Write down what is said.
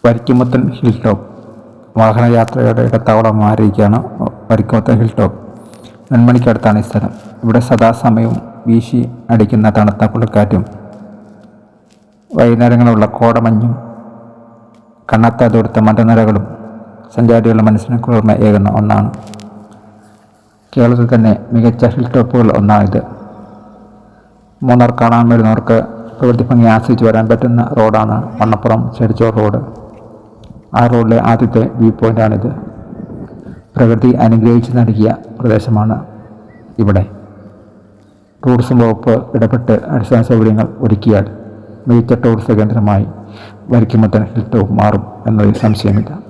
വരിക്കുമുത്തൻ hill top വാഹനയാത്രയുടെ ഇടത്താവളം മാറിയിരിക്കുകയാണ്. വരിക്കുമുത്തൻ hill top നെന്മണിക്കടുത്താണ് ഈ സ്ഥലം. ഇവിടെ സദാസമയവും വീശി അടിക്കുന്ന തണുത്ത കുളിക്കാറ്റും വൈകുന്നേരങ്ങളുള്ള കോടമഞ്ഞും കണ്ണത്താ ദൂരത്തെ മലനിരകളും സഞ്ചാരികളുടെ മനസ്സിന് കുളിർമ ഏകുന്ന ഒന്നാണ്. കേരളത്തിൽ തന്നെ മികച്ച ഹിൽ ടോപ്പുകൾ ഒന്നാണിത്. മൂന്നാർ കാണാൻ വരുന്നവർക്ക് പ്രകൃതി ഭംഗി ആസ്വദിച്ച് വരാൻ പറ്റുന്ന റോഡാണ് വണ്ണപ്പുറം ചെടിച്ചോർ റോഡ്. ആ റോഡിലെ ആദ്യത്തെ വ്യൂ പോയിൻ്റാണിത്. പ്രകൃതി അനുഗ്രഹിച്ച് നൽകിയ പ്രദേശമാണ് ഇവിടെ. ടൂറിസം വകുപ്പ് ഇടപെട്ട് അടിസ്ഥാന സൗകര്യങ്ങൾ ഒരുക്കിയാൽ മികച്ച ടൂറിസ്റ്റ് കേന്ദ്രമായി വരിക്കുമുത്തൻ ഹിൽ ടോപ്പ് മാറും എന്നതിൽ സംശയമില്ല.